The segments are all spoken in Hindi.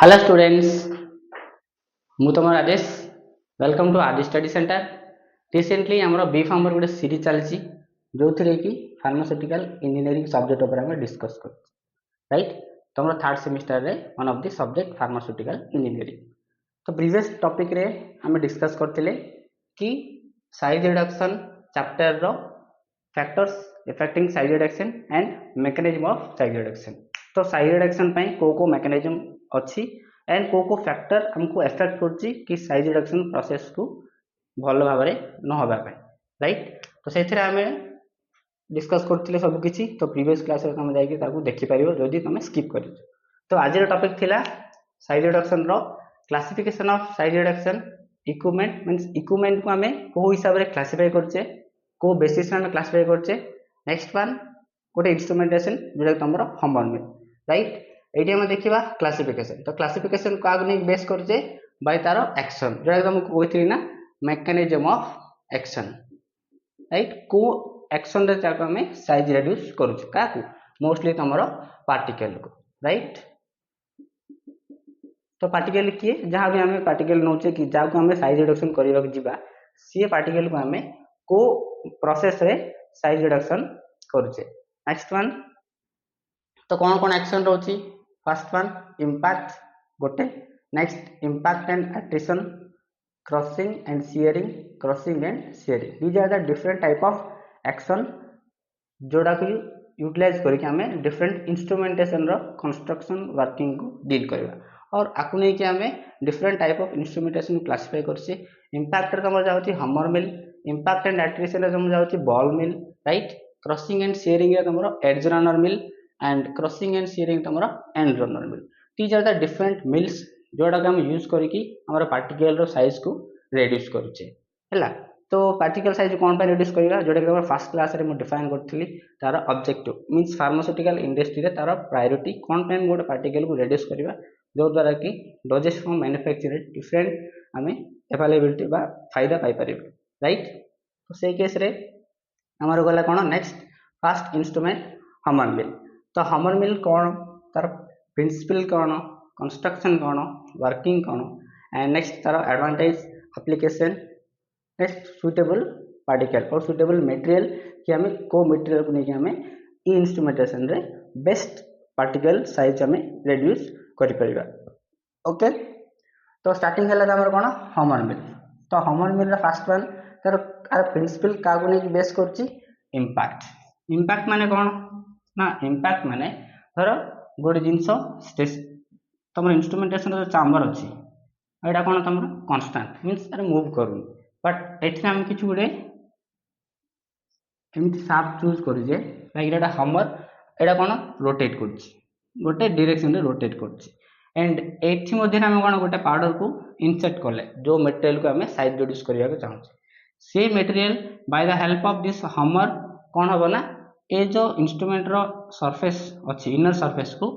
हेलो स्टूडेंट्स, मु तुम राजेश। वेलकम टू आदि स्टडी सेंटर। रिसेंटली आमर B.pharm गोटे सीरीज चलती जो थी कि फार्मास्यूटिकल इंजीनियरिंग सब्जेक्ट उपर आम डिस्कस कर राइट। तुम थर्ड सेमिस्टर रे one of the subject pharmaceutical engineering. तो प्रीवियस टॉपिक रे आम डिस्कस करते कि साइज रिडक्शन चैप्टर रो factors affecting size reduction and mechanism of size reduction. तो साइज रिडक्शन को मेकानिज्म अच्छी एंड को फैक्टर हमको एफेक्ट करछि कि साइज रिडक्शन प्रोसेस को भल भाव न होगा राइट। तो से आम डिस्कस करते सब किसी। तो प्रीवियस क्लास तुम जाकि देखिपर जदि तुम स्किप कर। तो आज टॉपिक थिला साइज रिडक्शन रो classification of size reduction equipment means equipment को आम को हिसाब से क्लासिफाई करछे को बेसिस में क्लासिफाई करछे। नेक्स्ट वन गोटे इंस्ट्रुमेंटेशन जोटा तुम होमवर्क राइट। ये आम देखा क्लासिफिकेशन। तो क्लासिफिकेशन क्या बेस करछे बाय तार एक्शन जोटा तुमको कहती ना मेकानिज्म ऑफ एक्शन राइट। को एक्शन रे आम साइज रिड्यूस करूँ क्या मोस्टली तुम पार्टिकल को राइट। तो पार्टिकल किए जहाँ भी आम पार्टिकल नौचे कि जहाँ को आम साइज रिडक्शन करने जा सी पार्टिकल को आम को प्रोसेस रे साइज रिडक्शन करुचे। नेक्स्ट वन तो कौन कौन एक्शन रोची। फर्स्ट वन इम्पैक्ट गोटे। Next impact and attrition crushing and shearing crushing and shearing these are the different type of action जोड़ा को यूटिलाइज करके आम डिफरेंट इंस्ट्रुमेंटेशन रो कंस्ट्रक्शन वर्किंग को डील करवा और आपको नहीं कि आम different type of instrumentation classify करछे। इम्पैक्ट तुम जाऊँगी hammer mill impact and attrition तुम जाऊँगी ball mill right. Crushing and shearing तुम edge runner mill and crushing and shearing तुम and runner mill. These are the different mills जोड़ा आम यूज करके आम पार्टिकल रो साइज को रिड्यूस करुचे है। तो पार्टिकल साइज कौन पर रिड्यूस करवा जोटा कि फर्स्ट क्लास रे डिफाइन करी तार ऑब्जेक्टिव मींस फार्मास्यूटिकल इंडस्ट्री रे तार प्रायोरिटी कौन पे गोटे पार्टिकल को रिड्यूस करवा जो द्वारा कि डोजेस फ्रॉम मैन्युफैक्चर डिफरेंट आम अवेलेबिलिटी बा फायदा पाई पार राइट। तो से केस रे आमर गला कौन नेक्स्ट फर्स्ट इंस्ट्रूमेंट हमर मिल। तो हमर मिल कौन तार प्रिंसिपल कौन कंस्ट्रक्शन कौन वर्किंग कौन एंड नेक्स्ट तार advantage application next suitable particle और सुइटेबल मटेरियल कि आम को मटेरियल को लेकिन आम इंस्ट्रुमेंटेशन रे बेस्ट पार्टिकल साइज आम रिड्यूस करि परिबा ओके। तो स्टार्टिंग है कौन हमर मिल। तो हमर मिल फास्ट वन तार प्रिंसिपल क्या बेस कर इम्पैक्ट। इम्पैक्ट माने कौन ना इम्पैक्ट माने धर गोटे जिनस तुम इंस्ट्रुमेंटेशन जो चाम्बर अच्छी यहाँ कौन तुम कन्स्टाट मीन्स मुव करूँ बट ये आम कि गोटे एमती साफ चूज करुचे लाइक हमर यहाँ कौन रोटेट कर गोटे डायरेक्शन रे रोटेट कर एंड ये आम कौन गोटे पाउडर को इंसर्ट कले जो मटेरियल को आम साइज रिड्यूस करने चाहूँ से material by the help of this हमर कौन हम ना ये जो इंस्ट्रूमेंट रो सरफेस अच्छी इनर सरफेस को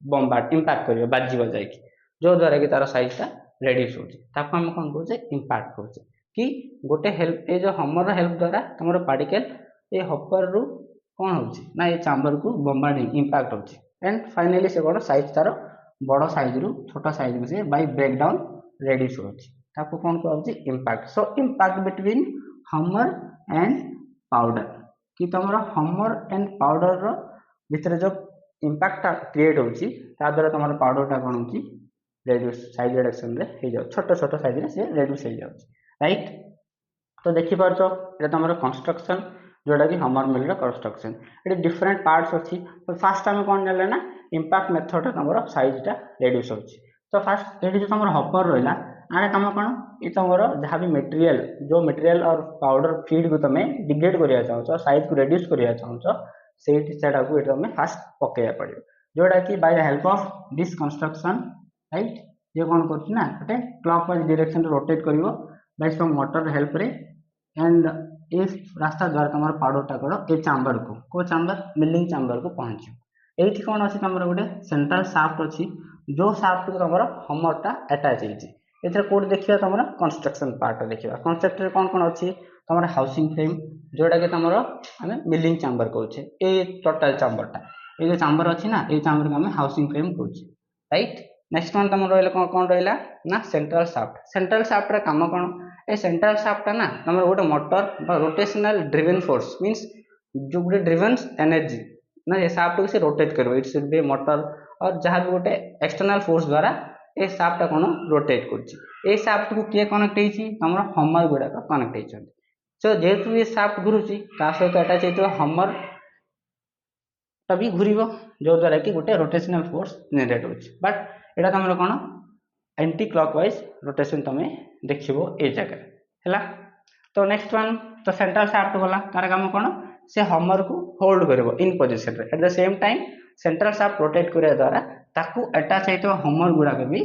बम्बार्ड इंपैक्ट कर बाजी जाकि जो द्वारा कि तार साइजटा रिड्यूस होता आम कौन कहे इंपैक्ट करुचे कि गोटे हेल्प ये जो हमर हेल्प द्वारा तुम पार्टिकल ये हपर रु कौन हो ये चाम्बर को बम्बार्डिंग इंपैक्ट होती एंड फाइनली से कौन साइज तार बड़ साइज रु छोटा साइज में से बाय ब्रेकडाउन रिड्यूस होती कौन कह इंपैक्ट। सो इंपैक्ट बिटवीन हमर एंड पाउडर कि तुम हमर एंड पाउडर रो भितर जो इंपैक्ट क्रिएट होची ता द्वारा तुम पाउडरटा कौन हो रिड्यूस साइज रिडक्शन रे हो जाओ छोट छोट साइज रे से रिड्यूस हो जाओ राइट। तो देखि पारछ एटा तुम कंस्ट्रक्शन जोटा कि हमर मिल कंस्ट्रक्शन ये डिफरेंट पार्ट्स अच्छी। तो फास्ट आम कौन जाने ना इंपैक्ट मेथड तुम साइजटा रिड्यूस होची। तो फास्ट ये जो तुम हपर रहा आने तुम कौन ये तुम जहाँ भी मटेरियल जो मटेरियल और पाउडर फीड को तुम डिग्रेड करने चाहो साइज को रिड्यूस करने चाहो से तुम फास्ट पकड़ा पड़ो जोटा कि bye the help of this construction right. ये कौन करना गोटे क्लॉकवाइज डायरेक्शन रोटेट कर बाय सम मोटर हेल्प रे एंड ये रास्ता द्वारा तुम पाउडरटा कौन ये चाम्बर को चाम्बर मिलिंग चाम्बर को पहुँच ये कौन अच्छी तुम गोटे सेंट्रल साफ्ट अच्छी जो साफ्ट को तुम हमरटा अटैच होती कौट देखा तुम कंस्ट्रक्शन पार्ट देखा कंस्ट्रक्टर कौन कौन अच्छी तुम हाउसिंग फ्रेम जोटा कि तुम आम मिलिंग चाम्बर कहे ये टोटाल चाम्बरटा ये जो चाम्बर अच्छी ना ये चाम्बर को आम हाउसिंग फ्रेम कहे राइट। नेक्स्ट वन तुम रहा कौन रहा ना सेंट्रल शाफ्ट। सेंट्रल शाफ्ट रा काम कौन ए सेंट्रल शाफ्ट ना तुम गोटे motor rotational driven force means जो गोटे ड्रिवन एनर्जी ना ये शाफ्ट को से रोटेट करो इट शुड बी मोटर और जहाँ भी गोटे एक्सटर्नल फोर्स द्वारा ए शाफ्ट कौन रोटेट कर शाफ्ट को किए कनेक्ट होती तुम हमर गुड़ाक कनेक्ट होती सो जेहेतु ये शाफ्ट घूरुची ता सहित अटैच होता हमर भी घूर जो द्वारा कि गोटे रोटेशनल फोर्स जनरेट होची बट एटा तुम कौन एंटी क्लॉकवाइज रोटेशन तुम देखो ये जगह है। तो नेक्स्ट वन तो सेंट्रल शाफ्ट गला तार काम कौन से हमर को होल्ड कर in position eight the same time central shaft rotate करने द्वारा ताकू अटैच होता हमर गुड़ाक भी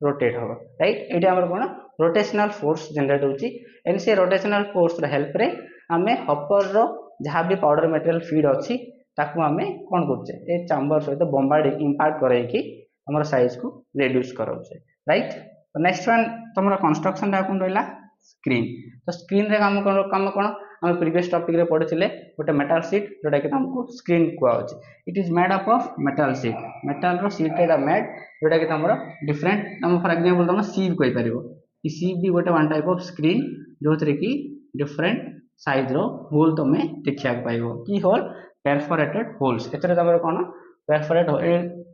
रोटेट हम राइट ये कौन रोटेशनल फोर्स जनरेट होची एंड से रोटेशनल फोर्स हेल्प रे आमे हपर रो जहाँ भी पाउडर मटेरियल फीड अच्छी ताकू आमे कौन करछे ए चैम्बर सहित बॉम्बार्ड इंपैक्ट करैकी हमर साइज को रिड्यूस कराउछे राइट। तो नेक्स्ट वन तुमरा कंस्ट्रक्शन रा कोन रहला स्क्रीन। तो स्क्रीन रे काम कोन हम प्रीवियस टॉपिक रे पढिथिले गोटे मेटल शीट जोटा कि तुमको स्क्रीन कुआ होची it is made up of metal रो शीट रे मेड जोटा कि तुमरा डिफरेंट तुम फॉर एग्जांपल तुम सीव कहि परिबो कि सीव भी गोटे वन टाइप ऑफ स्क्रीन जोथरे कि डिफरेंट साइज रो होल तुम देखिया पाइबो की होल परफोरेटेड होल्स एतरे तमरो कोन परफोरेट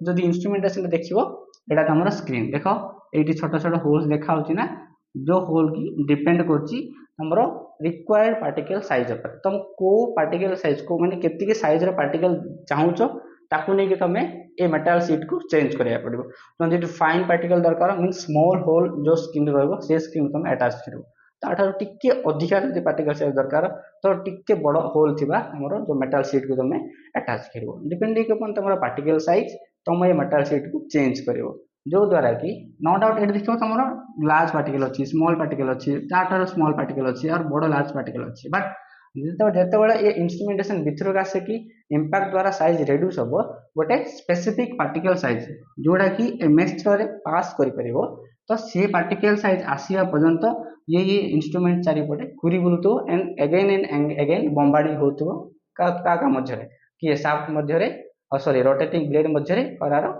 जदि इंस्ट्रूमेंटेशन देखिबो एटा तमरो स्क्रीन देखो एटी छोट छोट होल्स देखा होची ना जो होल की डिपेंड करची तमरो रिक्वायर्ड पार्टिकल साइज पर तुम को पार्टिकल साइज को माने केति के साइज रो पार्टिकल चाहूचो ताकू नै कि तमे ए मेटल शीट को चेंज करिया पड़िबो तो जे फाइन पार्टिकल दरकार मीन स्मॉल होल जो स्क्रीन रहबो से स्क्रीन तुम अटैच करिवो ताठार टिके अधिका जदि पार्टिकल साइज दरकार तो टिके बड़ होल थिबा हमरो जो मेटल शीट को तुम अटैच करिवो डिपेंडिंग अपन तमरो पार्टिकल साइज तुम ये मेटल शीट को चेंज करिवो जो द्वारा कि नो डाउट एट देखो तुमरो लार्ज पार्टिकल अछि स्मॉल पार्टिकल अछि ताठार स्मॉल पार्टिकल अछि और बड़ लार्ज पार्टिकल अछि बट जेतेबेले ये इंस्ट्रूमेंटेशन भितर आसे कि इंपैक्ट द्वारा साइज रिड्यूस हबो गोटे स्पेसिफिक पार्टिकल साइज जोड़ा कि मिक्सचर रे पास करि परिबो तो से पार्टिकल साइज आसिया पर्यंत ये इंस्ट्रूमेंट चारिपटे घूरी बुलुतो एंड अगेन बॉम्बार्डिंग होतो का मध्य रे कि ये शाफ्ट मध्य रे सॉरी रोटेटिंग ब्लेड मध्य रे करार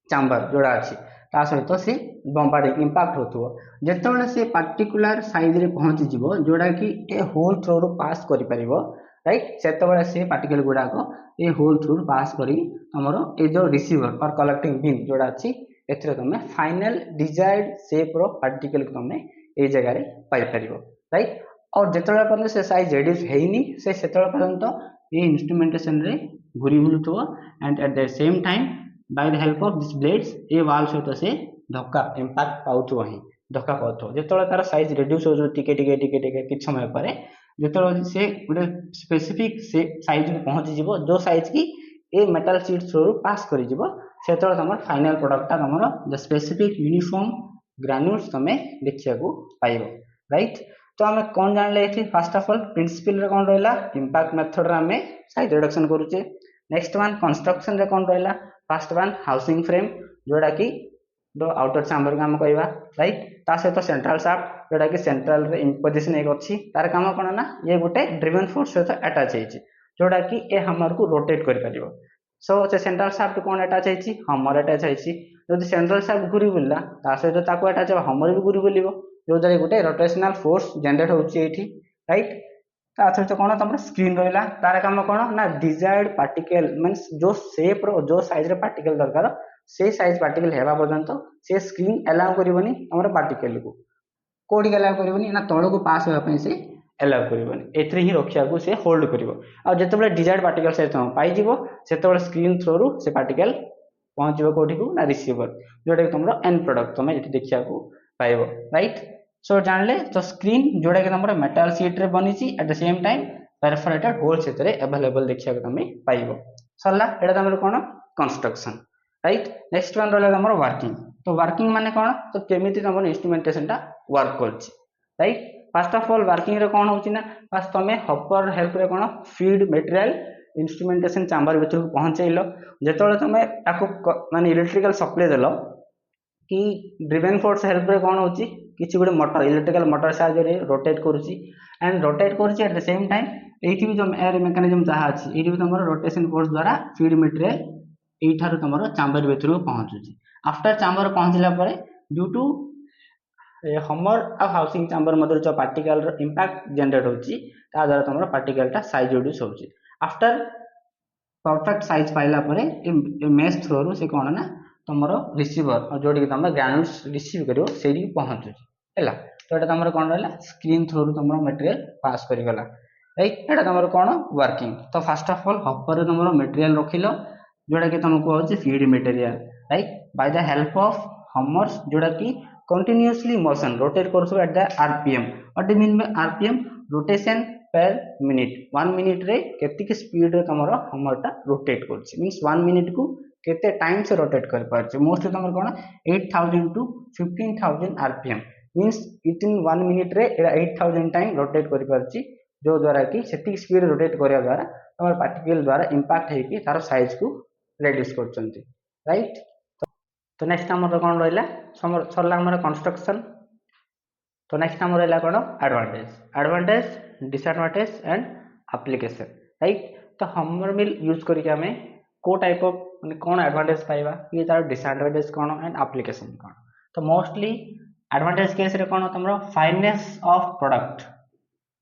चैम्बर जोड़ा अछि ता सहित से बॉम्बार्डिंग इंपैक्ट होतो जेतेबेले से पर्टिकुलर साइज रे पहुंची जिवो जोड़ा कि ए होल थ्रू रो पास करि परिबो राइट सेतेबेले से पार्टिकल गुडा को ए होल थ्रू पास करी हमरो ए जो रिसीवर और कलेक्टिंग बीम जोड़ा अछि एथरे तमे फाइनल डिजायर्ड शेप रो पार्टिकल को तमे ए जगह रे पाई परिबो राइट और जेतेबेले पर्यंत से साइज रिड्यूस हेइनी से सेतेबेले पर्यंत ए इंस्ट्रूमेंटेशन रे घुरी बुलुतो and at the same time by the help of this blades ए वाल सहित से धक्का इंपैक्ट पाउथो ही धक्का पाउथो जेतेबेले तार साइज रिड्यूस हो जो टिके टिके टिके टिके किछ समय परे जेतेबेले से गोटे स्पेसिफिक से साइज को पहुंची जिवो जो साइज की a metal sheet through pass करि जिवो सेतेबेले तमर फाइनल प्रोडक्ट तमर द स्पेसिफिक यूनिफॉर्म ग्रानुल्स तमे देखिया को पाइबो राइट। तो हमें कौन जान ले थी फर्स्ट ऑफ ऑल प्रिंसिपल रे कौन रहला इंपैक्ट मेथड रे हमें साइज रिडक्शन करूचे नेक्स्ट वन कंस्ट्रक्शन रे कौन रहला फर्स्ट वन हाउसिंग फ्रेम जोड़ा कि दो आउटर चैम्बर काम कहवा राइट ता सहित सेंट्रल शाफ्ट जोड़ा कि सेंट्रल रे इन पोजीशन एक अछि तार काम कोन ना ये गोटे ड्रिवन फोर्स सहित अटैच हेछि जोड़ा कि ए हमर को रोटेट कर परिबो सो से सेंट्रल शाफ्ट कोन अटैच हेछि हमर अटैच हेछि जदि सेंट्रल शाफ्ट घुरी बुलला ता सहित ताको अटैच हमर भी घुरी बुलिबो जो द्वारा गोटे रोटेशनल फोर्स जनरेट होछि एठी राइट ता सहित कोन तमर स्क्रीन रहला तार काम कोन ना डिजायर्ड पार्टिकल मींस जो शेप रो जो साइज रे पार्टिकल दरकार से साइज पार्टिकल हेबा पर्यंत से स्क्रीन अलाउ करबनी हमर पार्टिकल को कोडी अलाउ करबनी ना तळ को पास होया पई से अलाउ करबनी एथरे ही रखिया को से होल्ड करबो आ जतबे डिजायर्ड पार्टिकल साइज हम पाई जिवो सेतबे स्क्रीन थ्रू से पार्टिकल पहुंचबो कोठी को ना रिसीवर जोटा कि तुमरो एंड प्रोडक्ट तुम एठी देखिया को पाइबो राइट। सो जानले तो स्क्रीन जोड़ा कि तुमरो मेटल शीट रे बनी छि at the same time perforated hole सेतरे अवेलेबल देखिया को तुम पाइबो सरला एटा तुमरो कोन कंस्ट्रक्शन राइट। नेक्स्ट वन रहला हमर वर्किंग तो वर्किंग माने कोन तो केमिति हमर इंस्ट्रूमेंटेशन टा वर्क करछि right. First of all working रे कोन होछि ना फर्स्ट तमे हॉपर हेल्प रे कोन फीड मटेरियल इंस्ट्रूमेंटेशन चैम्बर भीतर को पहुंचैलो जेतोले तमे ताको माने इलेक्ट्रिकल सप्लाई देलो कि ड्रिवन फोर्स हेल्प रे कोन होछि किछि गुडे मोटर इलेक्ट्रिकल मोटर साहाय्य रे रोटेट करूछि एंड रोटेट करूछि एट द सेम टाइम एठी भी जो एयर मेकानिज्म जहा अछि एठी भी हमर रोटेशन फोर्स द्वारा फीड मटेरियल एठार तुम चैम्बर भितर पहुँचुची आफ्टर चैम्बर पहुँचला ड्यू टू हमर आ हाउसिंग चैम्बर मध्य जो पार्टिकल इंपैक्ट जनरेट होची ता द्वारा तुम पार्टिकलटा साइज रिड्यूस होची आफ्टर परफेक्ट साइज पाइला मेश थ्रो रू से कौन ना तुम रिसीवर जोटी तुम ग्रानुल्स रिसीव कर पहुँचुची है तो ये तुम कौन रहा स्क्रीन थ्रो रू तुम मटेरियल पास करगला राइट एटा तुम कौन वर्किंग तो फास्ट ऑफ ऑल हपर तुम मटेरियल रखिल जोटा कि तुमको हूँ feed material right by the help of hammers जोटा कि कंटिन्यूअसली मोशन रोटेट कर at the RPM what mean by RPM rotation per minute 1 minute रे केतिक स्पीड रे तुम हमरटा रोटेट करछि मींस 1 मिनिट को केते टाइम से रोटेट कर पारछि मोस्टली तुम कोन 8000 to 15000 RPM means it in 1 minute रे 8000 टाइम रोटेट कर पारछि जो द्वारा कि सेटिक स्पीड रोटेट करिया द्वारा तुम पार्टिकल द्वारा इंपैक्ट हे कि तार साइज को रिड्यूस करछंती राइट तो नेक्स्ट हमर कोन रहला सरला हमर कंस्ट्रक्शन तो नेक्स्ट हमर रहला कोन advantage disadvantage and application right तो हमर मिल यूज करी के हमें को टाइप ऑफ माने कोन एडवांटेज पाइबा ये तार डिसएडवांटेज कोन एंड एप्लीकेशन कोन तो मोस्टली एडवांटेज केस रे कोन तमरो फाइनेस ऑफ प्रोडक्ट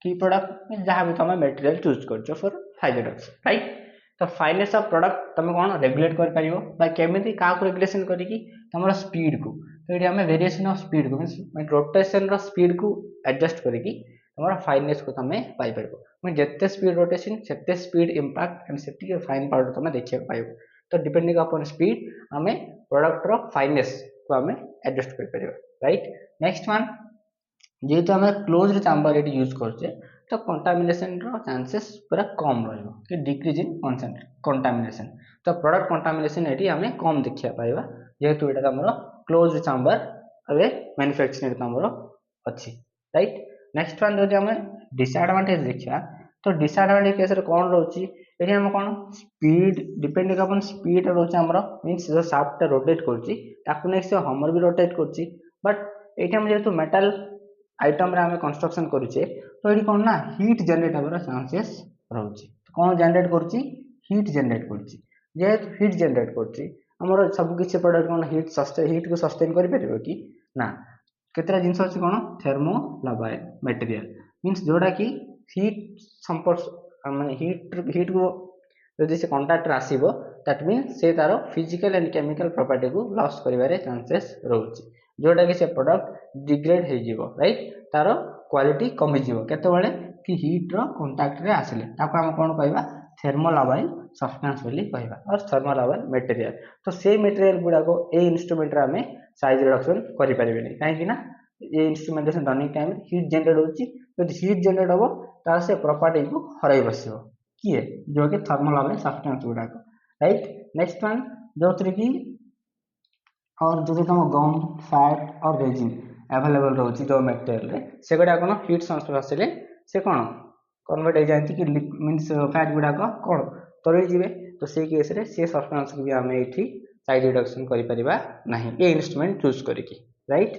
की प्रोडक्ट जहाँ भी तुम मटेरियल चूज कर फॉर फाइबर राइट तो फाइनेस ऑफ प्रोडक्ट तुम कौन रेगुलेट कर पारिबो बा केमिति का को रेगुलेशन करिकी तुमरा स्पीड को तो ये हमें वेरिएशन ऑफ स्पीड को मींस रोटेशन रो स्पीड को एडजस्ट करिकी तुमरा फाइनेस को तुम पाई परबो मैं जत्ते स्पीड रोटेशन सेते स्पीड इंपैक्ट एंड सेते फाइन पार्ट तुम देखिया पाइबो तो डिपेंडिंग अपॉन स्पीड हमें प्रोडक्ट रो फाइनेस को हमें एडजस्ट कर परिबो राइट नेक्स्ट वन जेहेतु आम क्लोज चैम्बर ये यूज करछे तो कंटामिनेशन रो चांसेस पूरा कम रहिबो कि डिक्रीज इन कंटामिनेशन तो प्रोडक्ट कंटामिनेशन एटी हमें कम देखिया पाइबा जेहेतु एटा हमरो क्लोज चैम्बर रे मैन्युफैक्चरिंग हमरो अछि राइट नेक्स्ट वन जदि हमें डिसएडवांटेज देखिया तो डिसएडवांटेज केस रे कोन रहउची एटी हम कोन स्पीड डिपेंडिंग अपन स्पीड रहउची हमरो मींस जो शाफ्ट रोटेट करची ताकू नेक्स्ट हमर भी रोटेट करची बट एटी हम जेहेतु मेटल आइटम रे हमें कंस्ट्रक्शन करूचे तो ये कौन ना हीट जनरेट होबार चांसेस रहउची तो कौन जनरेट करची हीट जनरेट करची जेहेतु हीट जनरेट करची हमर सब किछि प्रोडक्ट कौन हीट को सस्टेन करि परिबो कि ना केतरा जिंस अछि कोन थर्मोलाबाइल मटेरियल मींस जोडा कि हीट संपर्क माने हीट को यदि से कांटेक्ट आसीबो दैट मींस से तारो फिजिकल एंड केमिकल प्रॉपर्टी को लॉस करिवारे चांसेस रहउची जोटा कि से प्रोडक्ट डिग्रेड हे जीवो राइट तारो क्वालिटी कमी जीवो केते बेले कि हीट रो कांटेक्ट रे आसिले ताको हम कोन कहबा थर्मोलाबाइल सब्सटेंस बोली कहबा और थर्मोलाबाइल मटेरियल तो से मटेरियल गुडा को ए इंस्ट्रूमेंट रे हमें साइज रिडक्शन करि परिबे नै काहे कि ना ये instrumentation running time heat generate होची तो हीट जनरेट होबो तार से प्रॉपर्टी को हराई बसिबो किए जो कि थर्मोलाबाइल सब्सटेंस गुडा को राइट नेक्स्ट वन जोतरे की और जो तुम गम फैट और रेजिन अवेलेबल रोची जो मटेरियल रे से गुडा कोन हीट संस्पर्श ले से कोन कन्वर्ट हो जाती कि मींस फैट गुडा कोन तोरी जीवे तो से केस रे से सब्सटेंस को भी हमें एठी साइज रिडक्शन करि परिबा नहीं ये इंस्ट्रूमेंट चूज करिकी राइट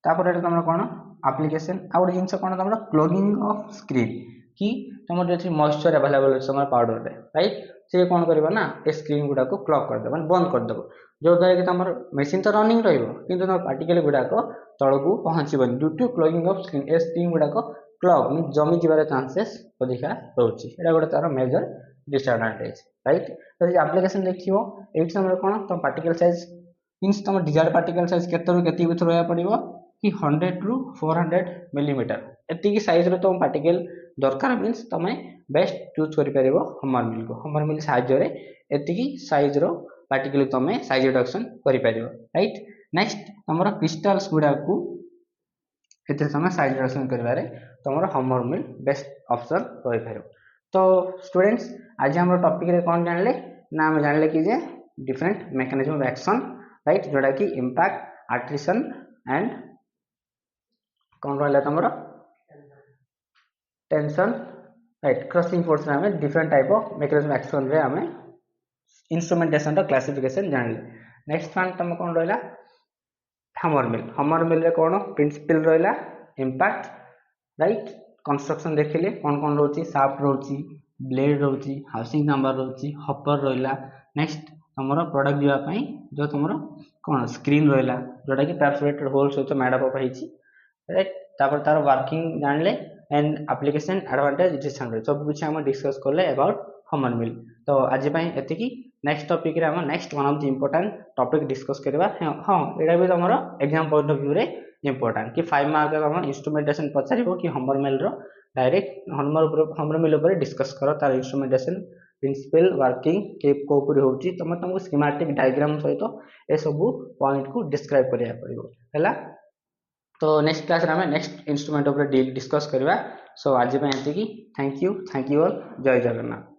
तापर एटा तुम कोन एप्लीकेशन आ गुड जिंस कोन तुम क्लॉगिंग ऑफ स्क्रीन कि तुम जे मॉइस्चर अवेलेबल है पाउडर रे राइट से कौन करबा ना ए स्क्रीन गुडा को क्लॉग कर दे माने बंद कर देबो जो द्वारा कि तमर मशीन तो रनिंग रहिबो किंतु तम पार्टिकल गुडा को तळगु पहुंचीबन due to clogging of screen ए स्क्रीन गुडा को क्लॉग मीन जमी जिबार चांसेस अधिका रहउची एटा गोटे तार मेजर डिसएडवांटेज राइट तो जे एप्लीकेशन देखियो एट समय कोन तम पार्टिकल साइज मींस तम डिजायर पार्टिकल साइज केतरु केति भीतर रहया पड़िबो कि 100 टू 400 मिलीमीटर एति की साइज रो तम पार्टिकल दरकार मींस तमे बेस्ट चूज करि परिबो हमर मिल साहाय्य रे एति की साइज रो पार्टिकल तमे साइज रिडक्शन करि परिबो राइट नेक्स्ट हमर क्रिस्टल्स गुडा को केते समय साइज रिडक्शन करिवारे तमरो हमर मिल बेस्ट ऑप्शन रहि परिबो तो स्टूडेंट्स आज हमर टॉपिक रे कोन जानले ना हम जानले कि जे different mechanism of action right जोडा कि इंपैक्ट एट्रिशन एंड कोन रहला तमरो टेंशन राइट क्रशिंग फोर्स में different type of mechanism action रे हमें इंस्ट्रूमेंटेशन रो क्लासिफिकेशन जानले नेक्स्ट वन तम कोन रहला हमर मिल रे कोन प्रिंसिपल रहला इंपैक्ट राइट कंस्ट्रक्शन देखिले कोन कोन रहउची शाफ्ट रहउची ब्लेड रहउची हाउसिंग नंबर रहउची हॉपर रहला नेक्स्ट तुमर प्रोडक्ट जावाई जो तुम कौन स्क्रीन रहा जोटा कि परफोरेटेड होल सहित मैडअप होती राइट तापर तार वर्किंग जानले एंड एप्लीकेशन एडवांटेज डिसएडवांटेज सब कुछ हम डिस्कस करले अबाउट हमर मिल तो आज एति नेक्स्ट टॉपिक रे हम next one of the important topic discuss करबा हां एटा भी तुमरो एग्जाम पॉइंट ऑफ व्यू रे इंपोर्टेंट कि 5 मार्क का हम इंस्ट्रूमेंटेशन पचारिबो कि हमर मिल रो डायरेक्ट हमर मिल ऊपर डिस्कस करो तार इंस्ट्रूमेंटेशन प्रिंसिपल वर्किंग के कोपर होची तुमको स्कीमेटिक डायग्राम सहित ए सब पॉइंट को डिस्क्राइब करिया पड़िबो हैला तो नेक्स्ट क्लास रे हम नेक्स्ट इंस्ट्रूमेंट ऊपर डिस्कस करबा सो आज पे एति की थैंक यू ऑल जय जगन्नाथ।